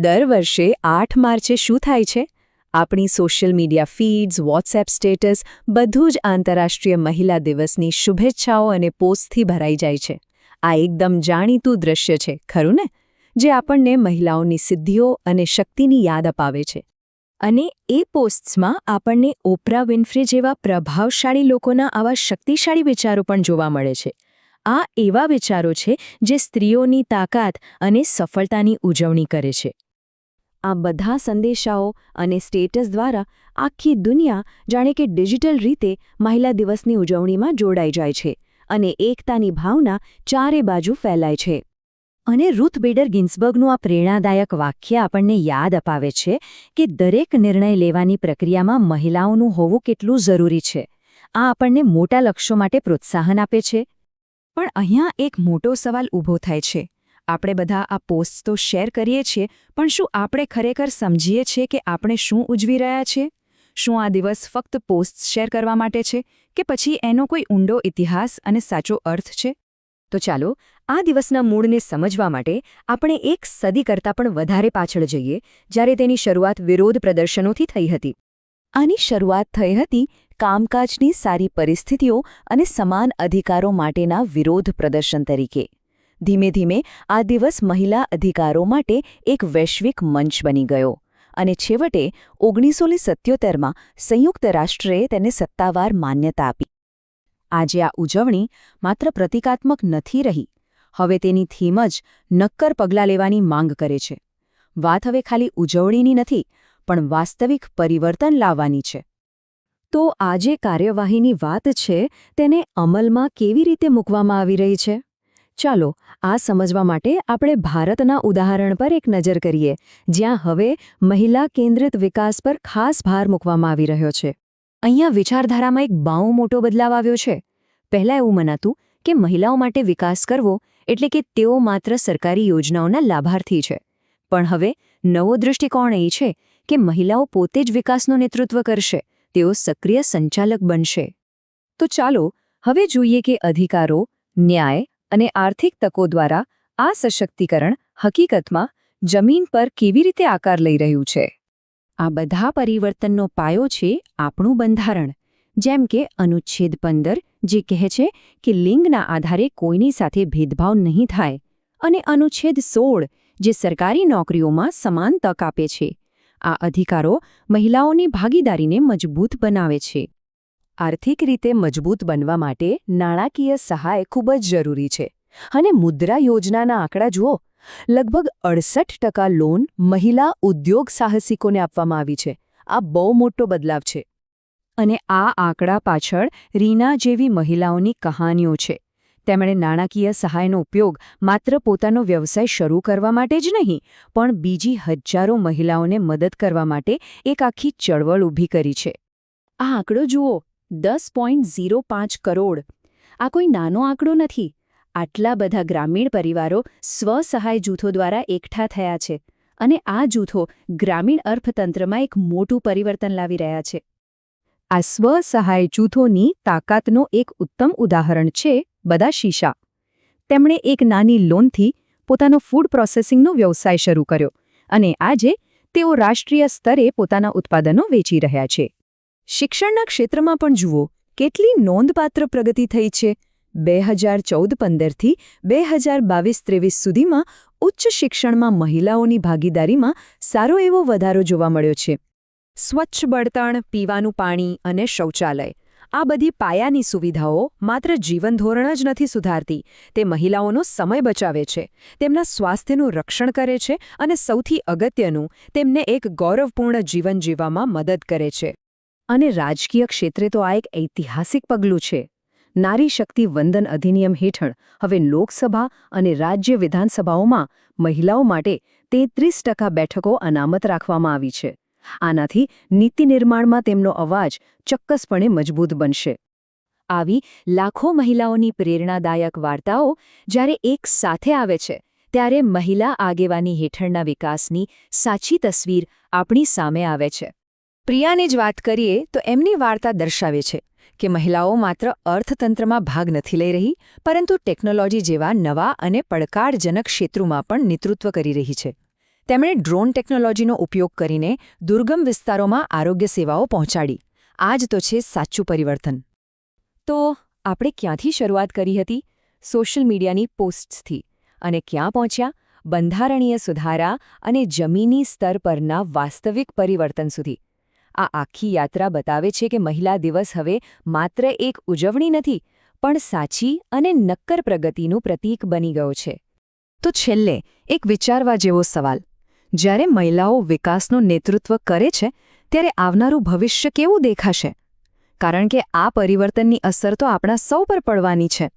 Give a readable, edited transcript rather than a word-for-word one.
દર વર્ષે 8 માર્ચે શું થાય છે? આપણી social media feeds, WhatsApp status બધું જ આંતરરાષ્ટ્રીય મહિલા દિવસની શુભેચ્છાઓ અને પોસ્ટથી ભરાઈ જાય છે. આ એકદમ જાણીતું દૃશ્ય છે, ખરું ને? જે આપણને મહિલાઓની સિદ્ધિઓ અને શક્તિની યાદ અપાવે છે. અને એ પોસ્ટ્સમાં આપણને ઓપ્રા વિન્ફ્રે જેવા પ્રભાવશાળી લોકોના આવા શક્તિશાળી વિચારો પણ જોવા મળે છે. આ એવા વિચારો છે જે સ્ત્રીઓની તાકાત અને સફળતાની ઉજવણી કરે છે. આ બધા સંદેશાઓ અને સ્ટેટસ દ્વારા આખી દુનિયા જાણે કે ડિજિટલ રીતે મહિલા દિવસની ઉજવણીમાં જોડાઈ જાય છે અને એકતાની ભાવના ચારે બાજુ ફેલાય છે. અને રૂથ બેડર ગિન્સબર્ગનું આ પ્રેરણાદાયક વાક્ય આપણને યાદ અપાવે છે કે દરેક નિર્ણય લેવાની પ્રક્રિયામાં મહિલાઓનું હોવું કેટલું જરૂરી છે. આ આપણને મોટા લક્ષ્યો માટે પ્રોત્સાહન આપે છે. પણ અહીંયા એક મોટો સવાલ ઊભો થાય છે. આપણે બધા આ પોસ્ટ તો શેર કરીએ છીએ, પણ શું આપણે ખરેખર સમજીએ છીએ કે આપણે શું ઉજવી રહ્યા છીએ? શું આ દિવસ ફક્ત પોસ્ટ શેર કરવા માટે છે કે પછી એનો કોઈ ઊંડો ઇતિહાસ અને સાચો અર્થ છે? તો ચાલો આ દિવસના મૂળને સમજવા માટે આપણે એક સદી કરતાં પણ વધારે પાછળ જઈએ, જ્યારે તેની શરૂઆત વિરોધ પ્રદર્શનોથી થઈ હતી. આની શરૂઆત થઈ હતી કામકાજની સારી પરિસ્થિતિઓ અને સમાન અધિકારો માટેના વિરોધ પ્રદર્શન તરીકે. ધીમે ધીમે આ દિવસ મહિલા અધિકારો માટે એક વૈશ્વિક મંચ બની ગયો અને છેવટે 1977માં સંયુક્ત રાષ્ટ્રએ તેને સત્તાવાર માન્યતા આપી. આજે આ ઉજવણી માત્ર પ્રતિકાત્મક નથી રહી. હવે તેની થીમ જ નક્કર પગલાં લેવાની માંગ કરે છે. વાત હવે ખાલી ઉજવણીની નથી, પણ વાસ્તવિક પરિવર્તન લાવવાની છે. તો આ જે કાર્યવાહીની વાત છે તેને અમલમાં કેવી રીતે મૂકવામાં આવી રહી છે? ચાલો આ સમજવા માટે આપણે ભારતના ઉદાહરણ પર એક નજર કરીએ, જ્યાં હવે મહિલા કેન્દ્રિત વિકાસ પર ખાસ ભાર મૂકવામાં આવી રહ્યો છે. અહીંયા વિચારધારામાં એક બહુ મોટો બદલાવ આવ્યો છે. પહેલાં એવું મનાતું કે મહિલાઓ માટે વિકાસ કરવો એટલે કે તેઓ માત્ર સરકારી યોજનાઓના લાભાર્થી છે. પણ હવે નવો દૃષ્ટિકોણ એ છે કે મહિલાઓ પોતે જ વિકાસનું નેતૃત્વ કરશે, તેઓ સક્રિય સંચાલક બનશે. તો ચાલો હવે જોઈએ કે અધિકારો, ન્યાય અને આર્થિક તકો દ્વારા આ સશક્તિકરણ હકીકતમાં જમીન પર કેવી રીતે આકાર લઈ રહ્યું છે. આ બધા પરિવર્તનનો પાયો છે આપણું બંધારણ. જેમ કે અનુચ્છેદ 15 જે કહે છે કે લિંગના આધારે કોઈની સાથે ભેદભાવ નહીં થાય, અને અનુચ્છેદ 16 જે સરકારી નોકરીઓમાં સમાન તક આપે છે. આ અધિકારો મહિલાઓની ભાગીદારીને મજબૂત બનાવે છે. આર્થિક રીતે મજબૂત બનવા માટે નાણાકીય સહાય ખૂબ જ જરૂરી છે. અને મુદ્રા યોજનાના આંકડા જુઓ, લગભગ 68% લોન મહિલા ઉદ્યોગ સાહસિકોને આપવામાં આવી છે. આ બહુ મોટો બદલાવ છે. અને આ આંકડા પાછળ રીના જેવી મહિલાઓની કહાનીઓ છે. તેમણે નાણાકીય સહાયનો ઉપયોગ માત્ર પોતાનો વ્યવસાય શરૂ કરવા માટે જ નહીં, પણ બીજી હજારો મહિલાઓને મદદ કરવા માટે એક આખી ચળવળ ઊભી કરી છે. આ આંકડો જુઓ, 10.05 કરોડ. આ કોઈ નાનો આંકડો નથી. આટલા બધા ગ્રામીણ પરિવારો સ્વ-સહાય જૂથો દ્વારા એકઠા થયા છે, અને આ જૂથો ગ્રામીણ અર્થતંત્રમાં એક મોટું પરિવર્તન લાવી રહ્યા છે. આ સ્વ-સહાય જૂથોની તાકાતનો એક ઉત્તમ ઉદાહરણ છે બધા શીશા. તેમણે એક નાની લોનથી પોતાનો ફૂડ પ્રોસેસિંગનો વ્યવસાય શરૂ કર્યો, અને આજે તેઓ રાષ્ટ્રીય સ્તરે પોતાના ઉત્પાદનો વેચી રહ્યા છે. શિક્ષણના ક્ષેત્રમાં પણ જુઓ, કેટલી નોંધપાત્ર પ્રગતિ થઈ છે. 2014-15થી 2022-23 સુધીમાં ઉચ્ચ શિક્ષણમાં મહિલાઓની ભાગીદારીમાં સારો એવો વધારો જોવા મળ્યો છે. સ્વચ્છ બળતણ, પીવાનું પાણી અને શૌચાલય, આ બધી પાયાની સુવિધાઓ માત્ર જીવન ધોરણ જ નથી સુધારતી, તે મહિલાઓનો સમય બચાવે છે, તેમના સ્વાસ્થ્યનું રક્ષણ કરે છે અને સૌથી અગત્યનું, તેમને એક ગૌરવપૂર્ણ જીવન જીવવામાં મદદ કરે છે. અને રાજકીય ક્ષેત્રે તો આ એક ઐતિહાસિક પગલું છે. નારી શક્તિ વંદન અધિનિયમ હેઠળ હવે લોકસભા અને રાજ્ય વિધાનસભાઓમાં મહિલાઓ માટે 33% બેઠકો અનામત રાખવામાં આવી છે. આનાથી નીતિ નિર્માણમાં તેમનો અવાજ ચોક્કસપણે મજબૂત બનશે. આવી લાખો મહિલાઓની પ્રેરણાદાયક વાર્તાઓ જ્યારે એક સાથે આવે છે, ત્યારે મહિલા આગેવાની હેઠળના વિકાસની સાચી તસવીર આપણી સામે આવે છે. પ્રિયાની જ વાત કરીએ તો એમની વાર્તા દર્શાવે છે કે મહિલાઓ માત્ર અર્થતંત્રમાં ભાગ નથી લઈ રહી, પરંતુ ટેકનોલોજી જેવા નવા અને પડકારજનક ક્ષેત્રોમાં પણ નેતૃત્વ કરી રહી છે. તેમણે ડ્રોન ટેકનોલોજીનો ઉપયોગ કરીને દુર્ગમ વિસ્તારોમાં આરોગ્ય સેવાઓ પહોંચાડી. આ જ તો છે સાચું પરિવર્તન. તો આપણે ક્યાંથી શરૂઆત કરી હતી? સોશિયલ મીડિયાની પોસ્ટ્સથી. અને ક્યાં પહોંચ્યા? બંધારણીય સુધારા અને જમીની સ્તર પરના વાસ્તવિક પરિવર્તન સુધી. આ આખી યાત્રા બતાવે છે કે મહિલા દિવસ હવે માત્ર એક ઉજવણી નથી, પણ સાચી અને નક્કર પ્રગતિનું પ્રતીક બની ગયો છે. તો છેલ્લે એક વિચારવા જેવો સવાલ. જ્યારે મહિલાઓ વિકાસનું નેતૃત્વ કરે છે, ત્યારે આવનારું ભવિષ્ય કેવું દેખાશે? કારણ કે આ પરિવર્તનની અસર તો આપણા સૌ પર પડવાની છે.